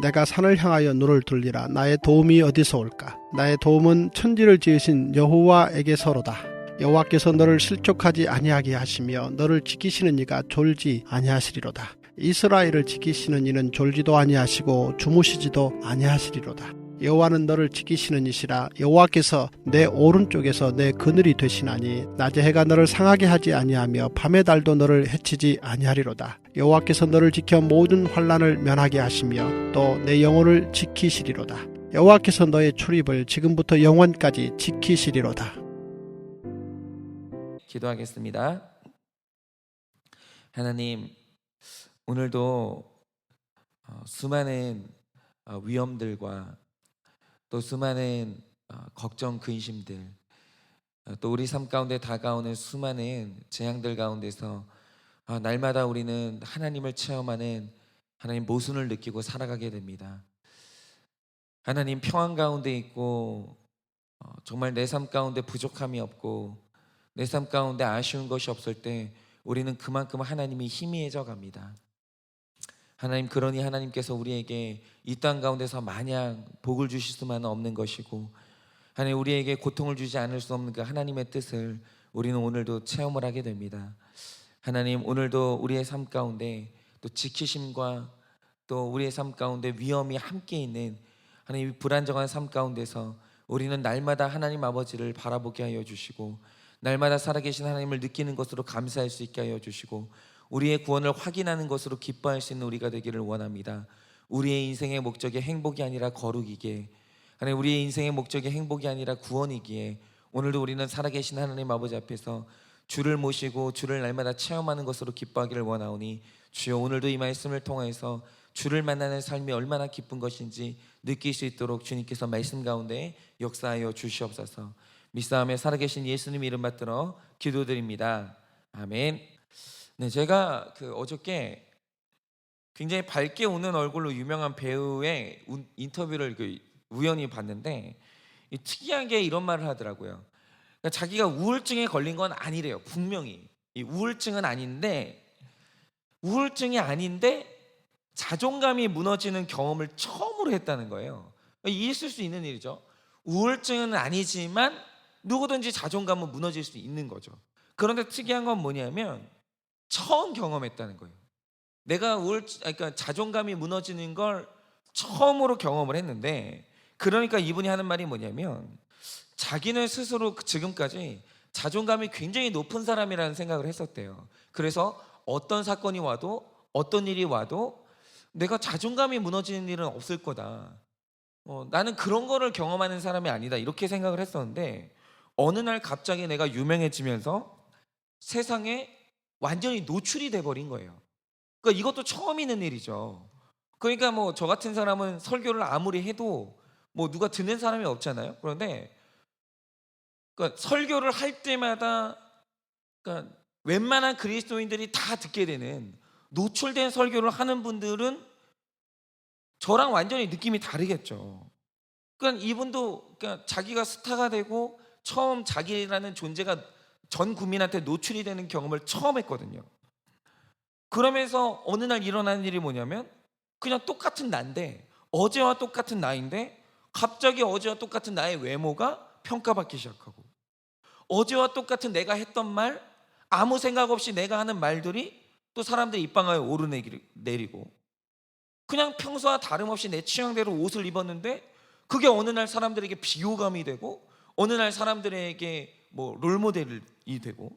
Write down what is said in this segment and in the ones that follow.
내가 산을 향하여 눈을 돌리라. 나의 도움이 어디서 올까? 나의 도움은 천지를 지으신 여호와에게서로다. 여호와께서 너를 실족하지 아니하게 하시며 너를 지키시는 이가 졸지 아니하시리로다. 이스라엘을 지키시는 이는 졸지도 아니하시고 주무시지도 아니하시리로다. 여호와는 너를 지키시는 이시라. 여호와께서 내 오른쪽에서 내 그늘이 되시나니 낮에 해가 너를 상하게 하지 아니하며 밤의 달도 너를 해치지 아니하리로다. 여호와께서 너를 지켜 모든 환난을 면하게 하시며 또 내 영혼을 지키시리로다. 여호와께서 너의 출입을 지금부터 영원까지 지키시리로다. 기도하겠습니다. 하나님, 오늘도 수많은 위험들과 또 수많은 걱정, 근심들, 또 우리 삶 가운데 다가오는 수많은 재앙들 가운데서 날마다 우리는 하나님을 체험하는 하나님 모순을 느끼고 살아가게 됩니다. 하나님 평안 가운데 있고 정말 내 삶 가운데 부족함이 없고 내 삶 가운데 아쉬운 것이 없을 때 우리는 그만큼 하나님이 희미해져 갑니다. 하나님, 그러니 하나님께서 우리에게 이 땅 가운데서 마냥 복을 주실 수만은 없는 것이고 하나님, 우리에게 고통을 주지 않을 수 없는 그 하나님의 뜻을 우리는 오늘도 체험을 하게 됩니다. 하나님, 오늘도 우리의 삶 가운데 또 지키심과 또 우리의 삶 가운데 위험이 함께 있는 하나님 불안정한 삶 가운데서 우리는 날마다 하나님 아버지를 바라보게 하여 주시고 날마다 살아계신 하나님을 느끼는 것으로 감사할 수 있게 하여 주시고 우리의 구원을 확인하는 것으로 기뻐할 수 있는 우리가 되기를 원합니다. 우리의 인생의 목적이 행복이 아니라 거룩이기에, 하나님, 우리의 인생의 목적이 행복이 아니라 구원이기에 오늘도 우리는 살아계신 하나님 아버지 앞에서 주를 모시고 주를 날마다 체험하는 것으로 기뻐하기를 원하오니 주여, 오늘도 이 말씀을 통해서 주를 만나는 삶이 얼마나 기쁜 것인지 느낄 수 있도록 주님께서 말씀 가운데 역사하여 주시옵소서. 믿사오며 살아계신 예수님 이름 받들어 기도드립니다. 아멘. 네, 제가 어저께 굉장히 밝게 웃는 얼굴로 유명한 배우의 인터뷰를 우연히 봤는데 특이하게 이런 말을 하더라고요. 그러니까 자기가 우울증에 걸린 건 아니래요. 분명히 이 우울증은 아닌데 자존감이 무너지는 경험을 처음으로 했다는 거예요. 있을 수 있는 일이죠. 우울증은 아니지만 누구든지 자존감은 무너질 수 있는 거죠. 그런데 특이한 건 뭐냐면 처음 경험했다는 거예요. 내가 그러니까 자존감이 무너지는 걸 처음으로 경험을 했는데, 그러니까 이분이 하는 말이 뭐냐면 자기는 스스로 지금까지 자존감이 굉장히 높은 사람이라는 생각을 했었대요. 그래서 어떤 사건이 와도 어떤 일이 와도 내가 자존감이 무너지는 일은 없을 거다. 나는 그런 거를 경험하는 사람이 아니다, 이렇게 생각을 했었는데 어느 날 갑자기 내가 유명해지면서 세상에 완전히 노출이 돼버린 거예요. 그러니까 이것도 처음 있는 일이죠. 그러니까 저 같은 사람은 설교를 아무리 해도 누가 듣는 사람이 없잖아요. 그런데 그러니까 설교를 할 때마다 그러니까 웬만한 그리스도인들이 다 듣게 되는 노출된 설교를 하는 분들은 저랑 완전히 느낌이 다르겠죠. 그러니까 이분도 자기가 스타가 되고 처음 자기라는 존재가 전 국민한테 노출이 되는 경험을 처음 했거든요. 그러면서 어느 날 일어나는 일이 뭐냐면 그냥 똑같은 나인데, 어제와 똑같은 나인데 갑자기 어제와 똑같은 나의 외모가 평가받기 시작하고, 어제와 똑같은 내가 했던 말, 아무 생각 없이 내가 하는 말들이 또 사람들이 입방아에 오르내리고, 그냥 평소와 다름없이 내 취향대로 옷을 입었는데 그게 어느 날 사람들에게 비호감이 되고 어느 날 사람들에게 롤모델이 되고,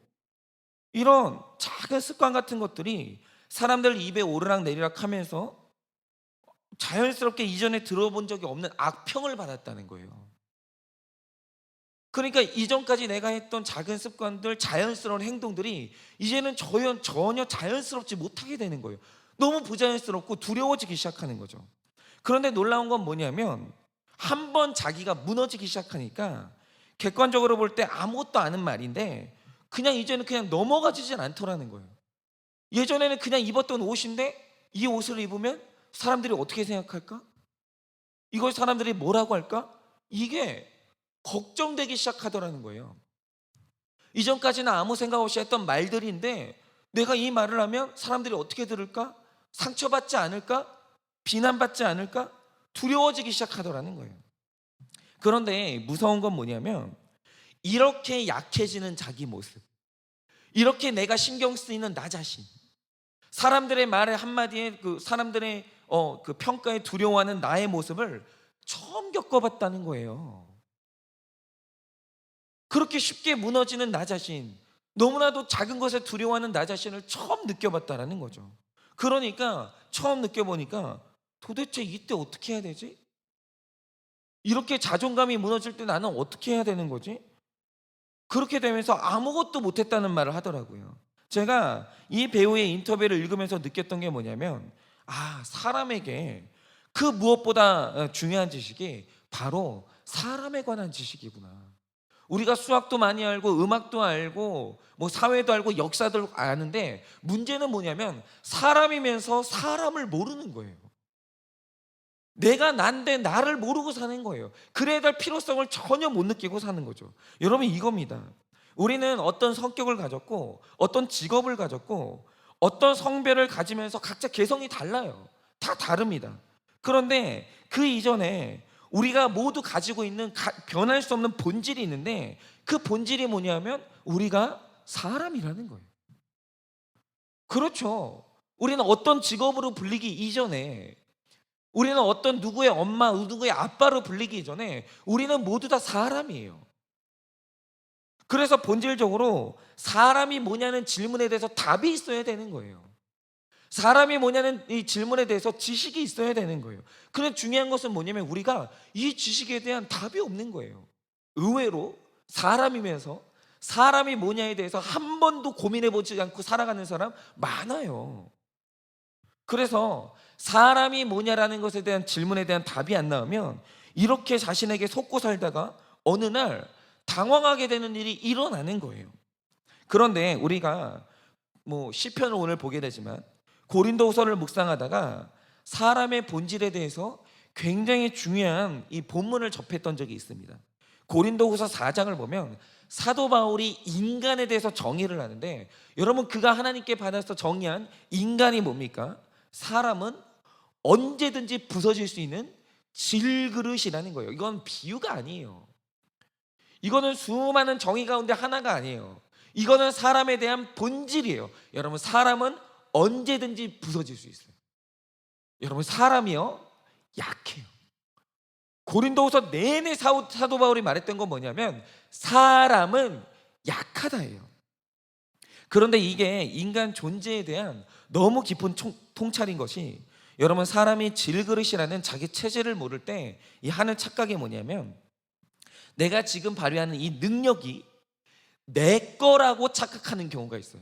이런 작은 습관 같은 것들이 사람들 입에 오르락내리락 하면서 자연스럽게 이전에 들어본 적이 없는 악평을 받았다는 거예요. 그러니까 이전까지 내가 했던 작은 습관들, 자연스러운 행동들이 이제는 전혀 자연스럽지 못하게 되는 거예요. 너무 부자연스럽고 두려워지기 시작하는 거죠. 그런데 놀라운 건 뭐냐면 한번 자기가 무너지기 시작하니까 객관적으로 볼 때 아무것도 아닌 말인데 이제는 그냥 넘어가지진 않더라는 거예요. 예전에는 그냥 입었던 옷인데 이 옷을 입으면 사람들이 어떻게 생각할까? 이걸 사람들이 뭐라고 할까? 이게 걱정되기 시작하더라는 거예요. 이전까지는 아무 생각 없이 했던 말들인데 내가 이 말을 하면 사람들이 어떻게 들을까? 상처받지 않을까? 비난받지 않을까? 두려워지기 시작하더라는 거예요. 그런데 무서운 건 뭐냐면 이렇게 약해지는 자기 모습, 이렇게 내가 신경 쓰이는 나 자신, 사람들의 말에 한마디에 사람들의 그 평가에 두려워하는 나의 모습을 처음 겪어봤다는 거예요. 그렇게 쉽게 무너지는 나 자신, 너무나도 작은 것에 두려워하는 나 자신을 처음 느껴봤다는 거죠. 그러니까 처음 느껴보니까 도대체 이때 어떻게 해야 되지? 이렇게 자존감이 무너질 때 나는 어떻게 해야 되는 거지? 그렇게 되면서 아무것도 못했다는 말을 하더라고요. 제가 이 배우의 인터뷰를 읽으면서 느꼈던 게 뭐냐면, 사람에게 그 무엇보다 중요한 지식이 바로 사람에 관한 지식이구나. 우리가 수학도 많이 알고 음악도 알고 뭐 사회도 알고 역사도 아는데, 문제는 뭐냐면 사람이면서 사람을 모르는 거예요. 내가 난데 나를 모르고 사는 거예요. 그래야 될 필요성을 전혀 못 느끼고 사는 거죠. 여러분, 이겁니다. 우리는 어떤 성격을 가졌고 어떤 직업을 가졌고 어떤 성별을 가지면서 각자 개성이 달라요. 다 다릅니다. 그런데 그 이전에 우리가 모두 가지고 있는 변할 수 없는 본질이 있는데, 그 본질이 뭐냐면 우리가 사람이라는 거예요. 그렇죠. 우리는 어떤 직업으로 불리기 이전에, 우리는 어떤 누구의 엄마, 누구의 아빠로 불리기 이전에 우리는 모두 다 사람이에요. 그래서 본질적으로 사람이 뭐냐는 질문에 대해서 답이 있어야 되는 거예요. 사람이 뭐냐는 이 질문에 대해서 지식이 있어야 되는 거예요. 그런데 중요한 것은 뭐냐면 우리가 이 지식에 대한 답이 없는 거예요. 의외로 사람이면서 사람이 뭐냐에 대해서 한 번도 고민해보지 않고 살아가는 사람 많아요. 그래서 사람이 뭐냐라는 것에 대한 질문에 대한 답이 안 나오면 이렇게 자신에게 속고 살다가 어느 날 당황하게 되는 일이 일어나는 거예요. 그런데 우리가 시편을 오늘 보게 되지만 고린도후서를 묵상하다가 사람의 본질에 대해서 굉장히 중요한 이 본문을 접했던 적이 있습니다. 고린도후서 4장을 보면 사도 바울이 인간에 대해서 정의를 하는데, 여러분, 그가 하나님께 받아서 정의한 인간이 뭡니까? 사람은 언제든지 부서질 수 있는 질그릇이라는 거예요. 이건 비유가 아니에요. 이거는 수많은 정의 가운데 하나가 아니에요. 이거는 사람에 대한 본질이에요. 여러분, 사람은 언제든지 부서질 수 있어요. 여러분, 사람이요, 약해요. 고린도후서 내내 사도 바울이 말했던 건 뭐냐면 사람은 약하다예요. 그런데 이게 인간 존재에 대한 너무 깊은 통찰인 것이, 여러분, 사람이 질그릇이라는 자기 체질을 모를 때 이 하는 착각이 뭐냐면 내가 지금 발휘하는 이 능력이 내 거라고 착각하는 경우가 있어요.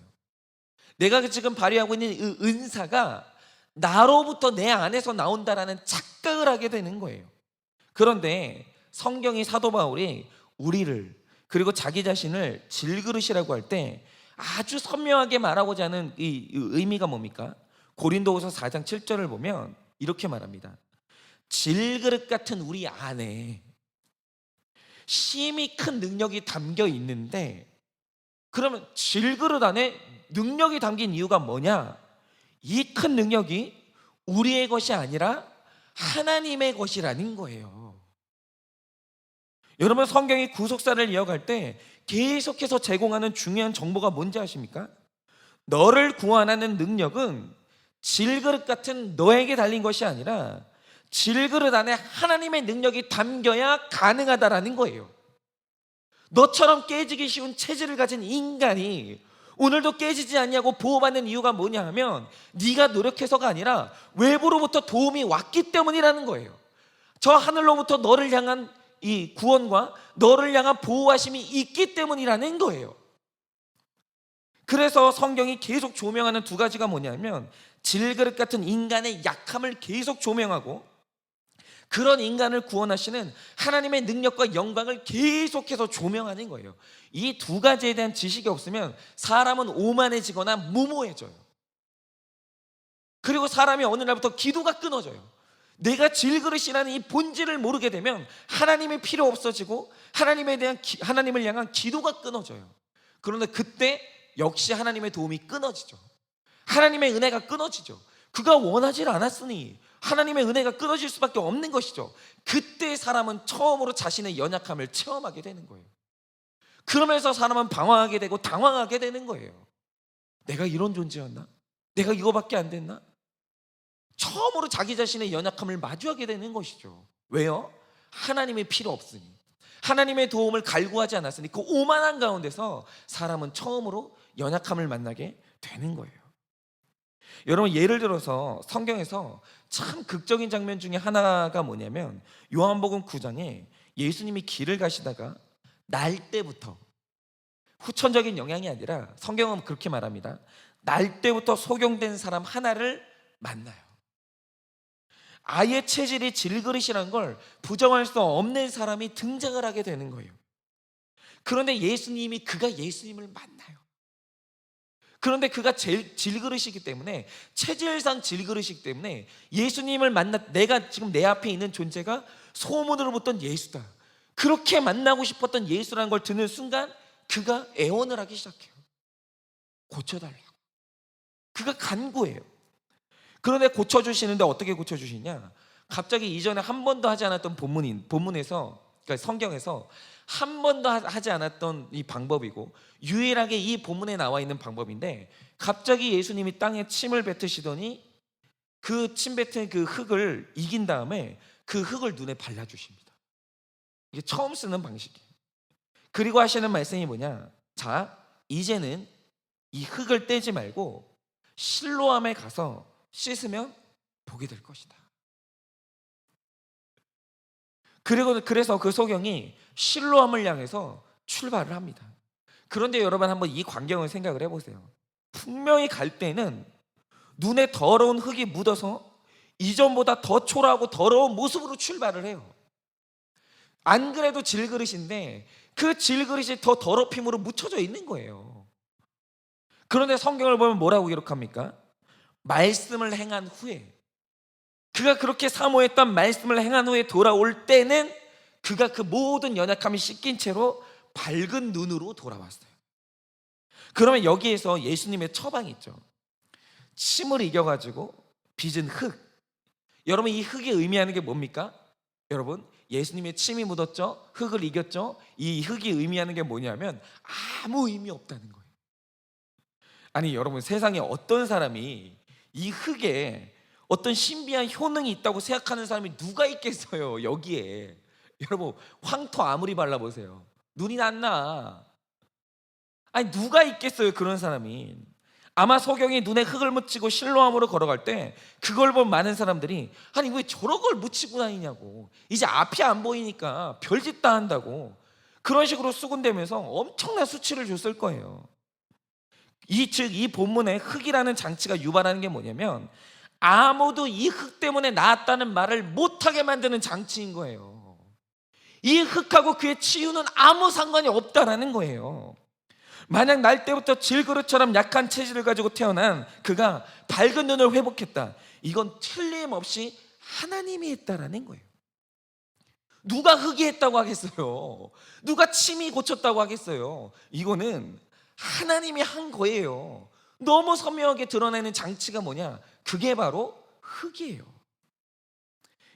내가 지금 발휘하고 있는 이 은사가 나로부터 내 안에서 나온다라는 착각을 하게 되는 거예요. 그런데 성경이 사도 바울이 우리를, 그리고 자기 자신을 질그릇이라고 할 때 아주 선명하게 말하고자 하는 이 의미가 뭡니까? 고린도후서 4장 7절을 보면 이렇게 말합니다. 질그릇 같은 우리 안에 심히 큰 능력이 담겨 있는데, 그러면 질그릇 안에 능력이 담긴 이유가 뭐냐? 이 큰 능력이 우리의 것이 아니라 하나님의 것이라는 거예요. 여러분, 성경이 구속사를 이어갈 때 계속해서 제공하는 중요한 정보가 뭔지 아십니까? 너를 구원하는 능력은 질그릇 같은 너에게 달린 것이 아니라 질그릇 안에 하나님의 능력이 담겨야 가능하다라는 거예요. 너처럼 깨지기 쉬운 체질을 가진 인간이 오늘도 깨지지 않냐고 보호받는 이유가 뭐냐 하면 네가 노력해서가 아니라 외부로부터 도움이 왔기 때문이라는 거예요. 저 하늘로부터 너를 향한 이 구원과 너를 향한 보호하심이 있기 때문이라는 거예요. 그래서 성경이 계속 조명하는 두 가지가 뭐냐면 질그릇 같은 인간의 약함을 계속 조명하고, 그런 인간을 구원하시는 하나님의 능력과 영광을 계속해서 조명하는 거예요. 이 두 가지에 대한 지식이 없으면 사람은 오만해지거나 무모해져요. 그리고 사람이 어느 날부터 기도가 끊어져요. 내가 질그릇이라는 이 본질을 모르게 되면 하나님이 필요 없어지고 하나님을 향한 기도가 끊어져요. 그런데 그때 역시 하나님의 도움이 끊어지죠. 하나님의 은혜가 끊어지죠. 그가 원하지 않았으니 하나님의 은혜가 끊어질 수밖에 없는 것이죠. 그때 사람은 처음으로 자신의 연약함을 체험하게 되는 거예요. 그러면서 사람은 방황하게 되고 당황하게 되는 거예요. 내가 이런 존재였나? 내가 이거밖에 안 됐나? 처음으로 자기 자신의 연약함을 마주하게 되는 것이죠. 왜요? 하나님의 필요 없으니, 하나님의 도움을 갈구하지 않았으니, 그 오만한 가운데서 사람은 처음으로 연약함을 만나게 되는 거예요. 여러분, 예를 들어서 성경에서 참 극적인 장면 중에 하나가 뭐냐면 요한복음 9장에 예수님이 길을 가시다가 날 때부터, 후천적인 영향이 아니라 성경은 그렇게 말합니다. 날 때부터 소경된 사람 하나를 만나요. 아예 체질이 질그릇이라는 걸 부정할 수 없는 사람이 등장을 하게 되는 거예요. 그런데 그가 예수님을 만나요. 그런데 그가 질그릇이기 때문에, 체질상 질그릇이기 때문에 예수님을 내가 지금 내 앞에 있는 존재가 소문으로 붙던 예수다, 그렇게 만나고 싶었던 예수라는 걸 듣는 순간 그가 애원을 하기 시작해요. 고쳐달라고. 그가 간구해요. 그런데 고쳐주시는데 어떻게 고쳐주시냐? 갑자기 이전에 한 번도 하지 않았던 본문에서, 그러니까 성경에서 한 번도 하지 않았던 이 방법이고 유일하게 이 본문에 나와 있는 방법인데, 갑자기 예수님이 땅에 침을 뱉으시더니 그 침 뱉은 그 흙을 이긴 다음에 그 흙을 눈에 발라주십니다. 이게 처음 쓰는 방식이에요. 그리고 하시는 말씀이 뭐냐? 자, 이제는 이 흙을 떼지 말고 실로암에 가서 씻으면 복이 될 것이다. 그래서 그 소경이 실로암을 향해서 출발을 합니다. 그런데 여러분, 한번 이 광경을 생각을 해보세요. 분명히 갈 때는 눈에 더러운 흙이 묻어서 이전보다 더 초라하고 더러운 모습으로 출발을 해요. 안 그래도 질그릇인데 그 질그릇이 더 더럽힘으로 묻혀져 있는 거예요. 그런데 성경을 보면 뭐라고 기록합니까? 말씀을 행한 후에, 그가 그렇게 사모했던 말씀을 행한 후에 돌아올 때는 그가 그 모든 연약함이 씻긴 채로 밝은 눈으로 돌아왔어요. 그러면 여기에서 예수님의 처방이 있죠. 침을 이겨가지고 빚은 흙. 여러분, 이 흙이 의미하는 게 뭡니까? 여러분, 예수님의 침이 묻었죠? 흙을 이겼죠? 이 흙이 의미하는 게 뭐냐면 아무 의미 없다는 거예요. 아니 여러분, 세상에 어떤 사람이 이 흙에 어떤 신비한 효능이 있다고 생각하는 사람이 누가 있겠어요? 여기에 여러분, 황토 아무리 발라보세요, 눈이 안 나. 아니 누가 있겠어요, 그런 사람이. 아마 소경이 눈에 흙을 묻히고 실로암으로 걸어갈 때 그걸 본 많은 사람들이 아니 왜 저런 걸 묻히고 다니냐고, 이제 앞이 안 보이니까 별짓 다 한다고 그런 식으로 수군대면서 엄청난 수치를 줬을 거예요. 이 본문에 흙이라는 장치가 유발하는 게 뭐냐면 아무도 이 흙 때문에 나았다는 말을 못하게 만드는 장치인 거예요. 이 흙하고 그의 치유는 아무 상관이 없다라는 거예요. 만약 날 때부터 질그릇처럼 약한 체질을 가지고 태어난 그가 밝은 눈을 회복했다, 이건 틀림없이 하나님이 했다라는 거예요. 누가 흙이 했다고 하겠어요? 누가 침이 고쳤다고 하겠어요? 이거는 하나님이 한 거예요. 너무 선명하게 드러내는 장치가 뭐냐? 그게 바로 흙이에요.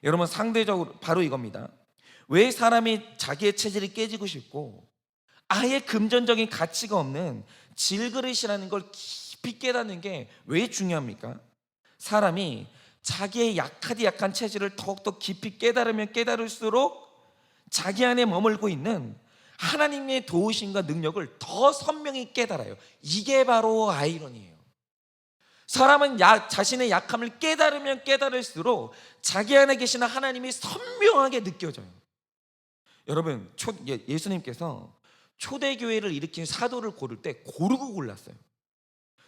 여러분, 상대적으로 바로 이겁니다. 왜 사람이 자기의 체질이 깨지고 싶고 아예 금전적인 가치가 없는 질그릇이라는 걸 깊이 깨닫는 게 왜 중요합니까? 사람이 자기의 약한 체질을 더욱더 깊이 깨달으면 깨달을수록 자기 안에 머물고 있는 하나님의 도우심과 능력을 더 선명히 깨달아요. 이게 바로 아이러니예요. 사람은 자신의 약함을 깨달으면 깨달을수록 자기 안에 계시는 하나님이 선명하게 느껴져요. 여러분, 예수님께서 초대교회를 일으킨 사도를 고를 때 고르고 골랐어요.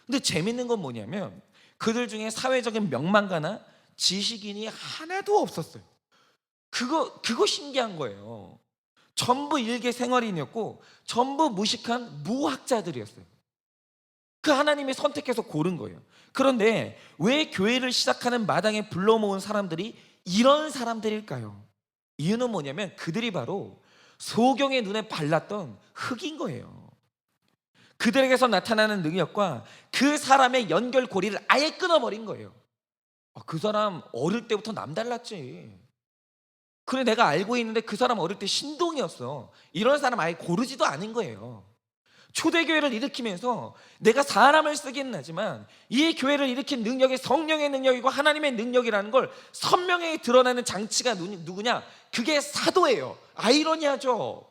근데 재밌는 건 뭐냐면 그들 중에 사회적인 명망가나 지식인이 하나도 없었어요. 그거 신기한 거예요. 전부 일개 생활인이었고 전부 무식한 무학자들이었어요. 그 하나님이 선택해서 고른 거예요. 그런데 왜 교회를 시작하는 마당에 불러 모은 사람들이 이런 사람들일까요? 이유는 뭐냐면 그들이 바로 소경의 눈에 발랐던 흙인 거예요. 그들에게서 나타나는 능력과 그 사람의 연결고리를 아예 끊어버린 거예요. 그 사람 어릴 때부터 남달랐지. 그래, 내가 알고 있는데 그 사람 어릴 때 신동이었어. 이런 사람 아예 고르지도 않은 거예요. 초대교회를 일으키면서 내가 사람을 쓰기는 하지만 이 교회를 일으킨 능력이 성령의 능력이고 하나님의 능력이라는 걸 선명하게 드러내는 장치가 누구냐? 그게 사도예요. 아이러니하죠.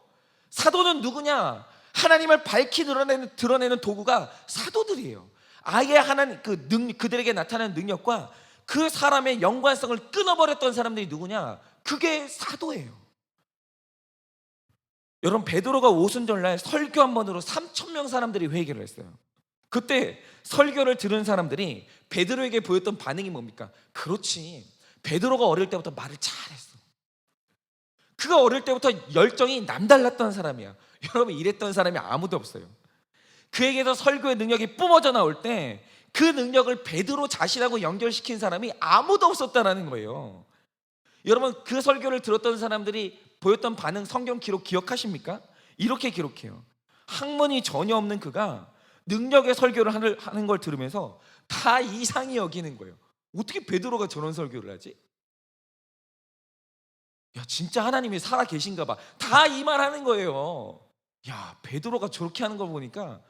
사도는 누구냐? 하나님을 밝히 드러내는 도구가 사도들이에요. 아예 하나님 그들에게 나타나는 능력과 그 사람의 연관성을 끊어버렸던 사람들이 누구냐? 그게 사도예요. 여러분, 베드로가 오순절날 설교 한 번으로 3,000명 사람들이 회개를 했어요. 그때 설교를 들은 사람들이 베드로에게 보였던 반응이 뭡니까? 그렇지, 베드로가 어릴 때부터 말을 잘했어. 그가 어릴 때부터 열정이 남달랐던 사람이야. 여러분, 이랬던 사람이 아무도 없어요. 그에게서 설교의 능력이 뿜어져 나올 때 그 능력을 베드로 자신하고 연결시킨 사람이 아무도 없었다는 거예요. 여러분, 그 설교를 들었던 사람들이 보였던 반응, 성경 기록 기억하십니까? 이렇게 기록해요. 학문이 전혀 없는 그가 능력의 설교를 하는 걸 들으면서 다 이상히 여기는 거예요. 어떻게 베드로가 저런 설교를 하지? 야, 진짜 하나님이 살아 계신가 봐. 다 이 말 하는 거예요. 야, 베드로가 저렇게 하는 걸 보니까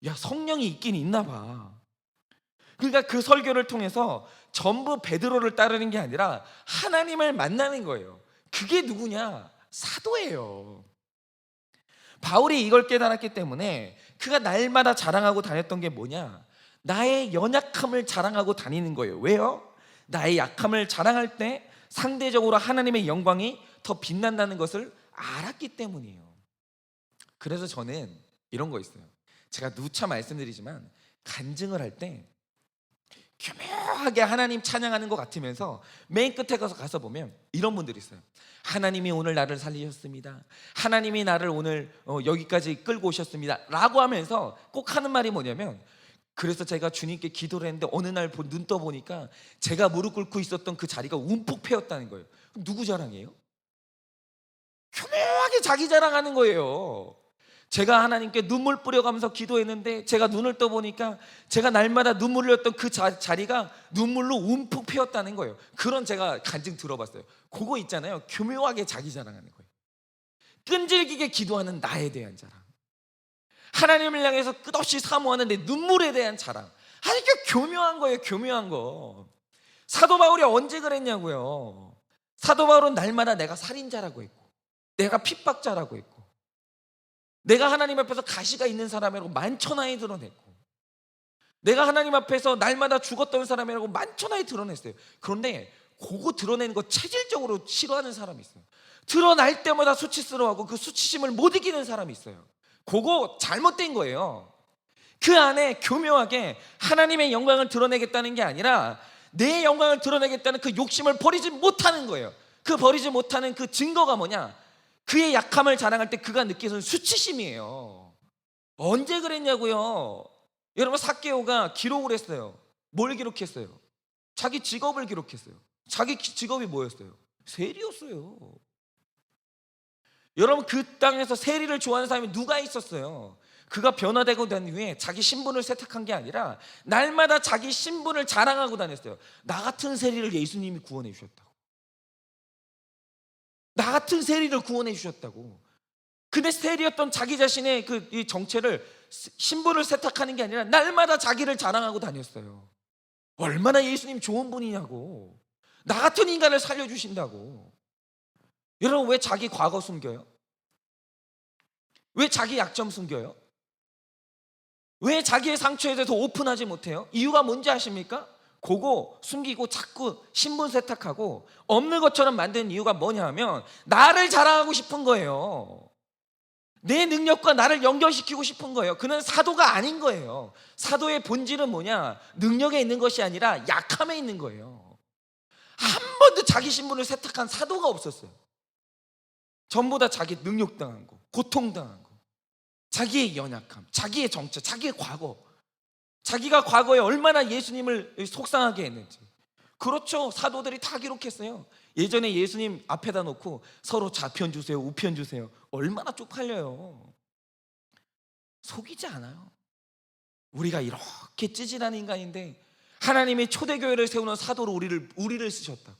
야, 성령이 있긴 있나 봐. 그러니까 그 설교를 통해서 전부 베드로를 따르는 게 아니라 하나님을 만나는 거예요. 그게 누구냐? 사도예요. 바울이 이걸 깨달았기 때문에 그가 날마다 자랑하고 다녔던 게 뭐냐? 나의 연약함을 자랑하고 다니는 거예요. 왜요? 나의 약함을 자랑할 때 상대적으로 하나님의 영광이 더 빛난다는 것을 알았기 때문이에요. 그래서 저는 이런 거 있어요. 제가 누차 말씀드리지만 간증을 할 때 교묘하게 하나님 찬양하는 것 같으면서 맨 끝에 가서 보면 이런 분들이 있어요. 하나님이 오늘 나를 살리셨습니다. 하나님이 나를 오늘 여기까지 끌고 오셨습니다 라고 하면서 꼭 하는 말이 뭐냐면, 그래서 제가 주님께 기도를 했는데 어느 날 눈 떠보니까 제가 무릎 꿇고 있었던 그 자리가 움푹 패였다는 거예요. 누구 자랑이에요? 교묘하게 자기 자랑하는 거예요. 제가 하나님께 눈물 뿌려가면서 기도했는데 제가 눈을 떠보니까 제가 날마다 눈물을 흘렸던 그 자리가 눈물로 움푹 패였다는 거예요. 그런 제가 간증 들어봤어요. 그거 있잖아요. 교묘하게 자기 자랑하는 거예요. 끈질기게 기도하는 나에 대한 자랑, 하나님을 향해서 끝없이 사모하는 내 눈물에 대한 자랑. 아주 교묘한 거예요. 교묘한 거. 사도 바울이 언제 그랬냐고요. 사도 바울은 날마다 내가 살인자라고 했고, 내가 핍박자라고 했고, 내가 하나님 앞에서 가시가 있는 사람이라고 만천하에 드러냈고, 내가 하나님 앞에서 날마다 죽었던 사람이라고 만천하에 드러냈어요. 그런데 그거 드러내는 거 체질적으로 싫어하는 사람이 있어요. 드러날 때마다 수치스러워하고 그 수치심을 못 이기는 사람이 있어요. 그거 잘못된 거예요. 그 안에 교묘하게 하나님의 영광을 드러내겠다는 게 아니라 내 영광을 드러내겠다는 그 욕심을 버리지 못하는 거예요. 그 버리지 못하는 그 증거가 뭐냐? 그의 약함을 자랑할 때 그가 느끼는 수치심이에요. 언제 그랬냐고요. 여러분, 삭개오가 기록을 했어요. 뭘 기록했어요? 자기 직업을 기록했어요. 자기 직업이 뭐였어요? 세리였어요. 여러분, 그 땅에서 세리를 좋아하는 사람이 누가 있었어요? 그가 변화되고 난 후에 자기 신분을 세탁한 게 아니라 날마다 자기 신분을 자랑하고 다녔어요. 나 같은 세리를 예수님이 구원해 주셨다고. 나 같은 세리를 구원해 주셨다고. 근데 세리였던 자기 자신의 이 정체를, 신분을 세탁하는 게 아니라 날마다 자기를 자랑하고 다녔어요. 얼마나 예수님 좋은 분이냐고. 나 같은 인간을 살려주신다고. 여러분, 왜 자기 과거 숨겨요? 왜 자기 약점 숨겨요? 왜 자기의 상처에 대해서 오픈하지 못해요? 이유가 뭔지 아십니까? 그거 숨기고 자꾸 신분 세탁하고 없는 것처럼 만든 이유가 뭐냐 하면 나를 자랑하고 싶은 거예요. 내 능력과 나를 연결시키고 싶은 거예요. 그는 사도가 아닌 거예요. 사도의 본질은 뭐냐? 능력에 있는 것이 아니라 약함에 있는 거예요. 한 번도 자기 신분을 세탁한 사도가 없었어요. 전부 다 자기 능력당한 거, 고통당한 거, 자기의 연약함, 자기의 정체, 자기의 과거, 자기가 과거에 얼마나 예수님을 속상하게 했는지. 그렇죠. 사도들이 다 기록했어요. 예전에 예수님 앞에다 놓고 서로 좌편 주세요, 우편 주세요. 얼마나 쪽팔려요. 속이지 않아요. 우리가 이렇게 찌질한 인간인데 하나님이 초대교회를 세우는 사도로 우리를 쓰셨다고.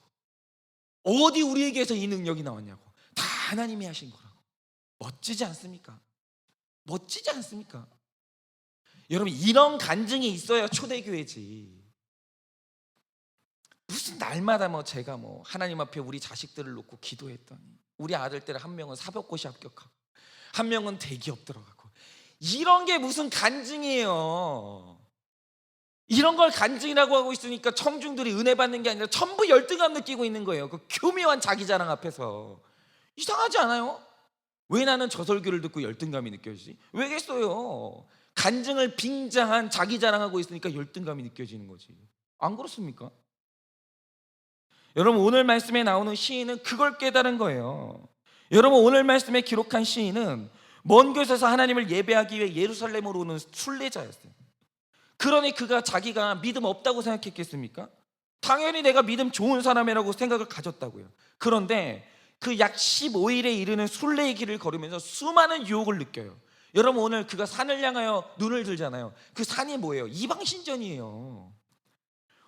어디 우리에게서 이 능력이 나왔냐고. 다 하나님이 하신 거라고. 멋지지 않습니까? 멋지지 않습니까? 여러분, 이런 간증이 있어야 초대교회지. 무슨 날마다 제가 하나님 앞에 우리 자식들을 놓고 기도했더니 우리 아들들 한 명은 사법고시 합격하고 한 명은 대기업 들어가고, 이런 게 무슨 간증이에요. 이런 걸 간증이라고 하고 있으니까 청중들이 은혜 받는 게 아니라 전부 열등감 느끼고 있는 거예요. 그 교묘한 자기 자랑 앞에서. 이상하지 않아요? 왜 나는 저 설교를 듣고 열등감이 느껴지지? 왜겠어요? 간증을 빙자한 자기 자랑하고 있으니까 열등감이 느껴지는 거지. 안 그렇습니까? 여러분, 오늘 말씀에 나오는 시인은 그걸 깨달은 거예요. 여러분, 오늘 말씀에 기록한 시인은 먼 곳에서 하나님을 예배하기 위해 예루살렘으로 오는 순례자였어요. 그러니 그가 자기가 믿음 없다고 생각했겠습니까? 당연히 내가 믿음 좋은 사람이라고 생각을 가졌다고요. 그런데 그 약 15일에 이르는 순례의 길을 걸으면서 수많은 유혹을 느껴요. 여러분, 오늘 그가 산을 향하여 눈을 들잖아요. 그 산이 뭐예요? 이방신전이에요.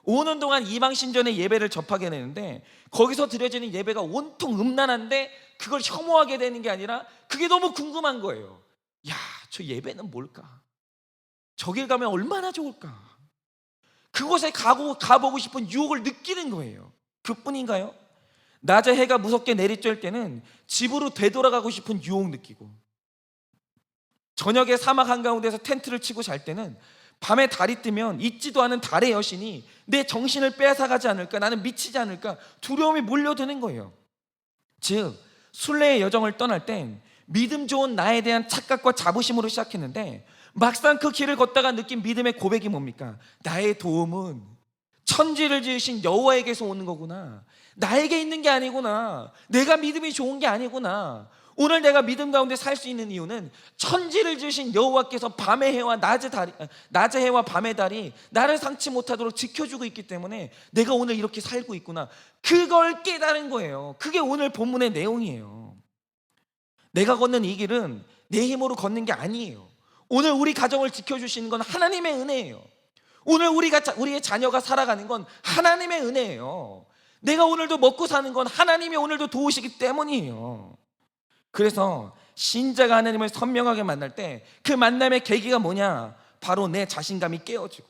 오는 동안 이방신전의 예배를 접하게 되는데, 거기서 드려지는 예배가 온통 음란한데 그걸 혐오하게 되는 게 아니라 그게 너무 궁금한 거예요. 야, 저 예배는 뭘까? 저길 가면 얼마나 좋을까? 그곳에 가보고 싶은 유혹을 느끼는 거예요. 그뿐인가요? 낮에 해가 무섭게 내리쬐을 때는 집으로 되돌아가고 싶은 유혹 느끼고, 저녁에 사막 한가운데서 텐트를 치고 잘 때는 밤에 달이 뜨면 잊지도 않은 달의 여신이 내 정신을 빼앗아가지 않을까, 나는 미치지 않을까 두려움이 몰려드는 거예요. 즉, 순례의 여정을 떠날 땐 믿음 좋은 나에 대한 착각과 자부심으로 시작했는데, 막상 그 길을 걷다가 느낀 믿음의 고백이 뭡니까? 나의 도움은 천지를 지으신 여호와에게서 오는 거구나. 나에게 있는 게 아니구나. 내가 믿음이 좋은 게 아니구나. 오늘 내가 믿음 가운데 살 수 있는 이유는 천지를 지으신 여호와께서 밤의 해와 낮의 해와 밤의 달이 나를 상치 못하도록 지켜주고 있기 때문에 내가 오늘 이렇게 살고 있구나. 그걸 깨달은 거예요. 그게 오늘 본문의 내용이에요. 내가 걷는 이 길은 내 힘으로 걷는 게 아니에요. 오늘 우리 가정을 지켜주시는 건 하나님의 은혜예요. 오늘 우리의 자녀가 살아가는 건 하나님의 은혜예요. 내가 오늘도 먹고 사는 건 하나님이 오늘도 도우시기 때문이에요. 그래서 신자가 하나님을 선명하게 만날 때 그 만남의 계기가 뭐냐? 바로 내 자신감이 깨어지고,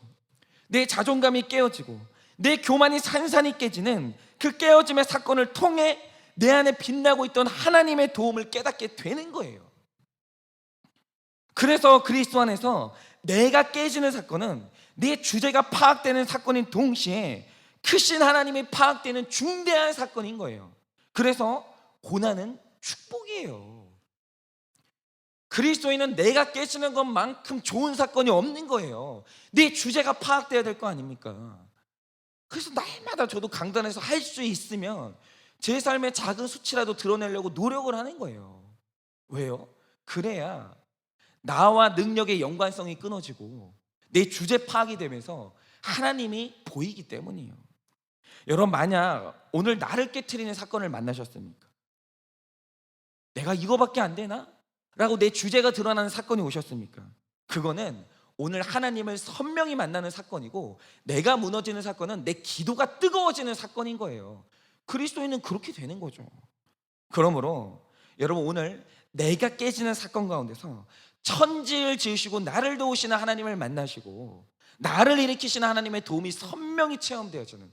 내 자존감이 깨어지고, 내 교만이 산산이 깨지는 그 깨어짐의 사건을 통해 내 안에 빛나고 있던 하나님의 도움을 깨닫게 되는 거예요. 그래서 그리스도 안에서 내가 깨지는 사건은 내 주제가 파악되는 사건인 동시에 크신 하나님이 파악되는 중대한 사건인 거예요. 그래서 고난은 축복이에요. 그리스도인은 내가 깨지는 것만큼 좋은 사건이 없는 거예요. 내 주제가 파악돼야 될 거 아닙니까? 그래서 날마다 저도 강단에서 할 수 있으면 제 삶의 작은 수치라도 드러내려고 노력을 하는 거예요. 왜요? 그래야 나와 능력의 연관성이 끊어지고 내 주제 파악이 되면서 하나님이 보이기 때문이에요. 여러분, 만약 오늘 나를 깨트리는 사건을 만나셨습니까? 내가 이거밖에 안 되나? 라고 내 주제가 드러나는 사건이 오셨습니까? 그거는 오늘 하나님을 선명히 만나는 사건이고, 내가 무너지는 사건은 내 기도가 뜨거워지는 사건인 거예요. 그리스도인은 그렇게 되는 거죠. 그러므로 여러분, 오늘 내가 깨지는 사건 가운데서 천지를 지으시고 나를 도우시는 하나님을 만나시고 나를 일으키시는 하나님의 도움이 선명히 체험되어지는,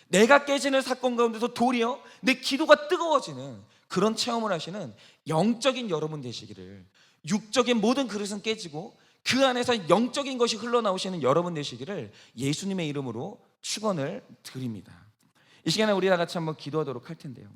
내가 깨지는 사건 가운데서 도리어 내 기도가 뜨거워지는 그런 체험을 하시는 영적인 여러분 되시기를, 육적인 모든 그릇은 깨지고 그 안에서 영적인 것이 흘러나오시는 여러분 되시기를 예수님의 이름으로 축원을 드립니다. 이 시간에 우리 다 같이 한번 기도하도록 할 텐데요.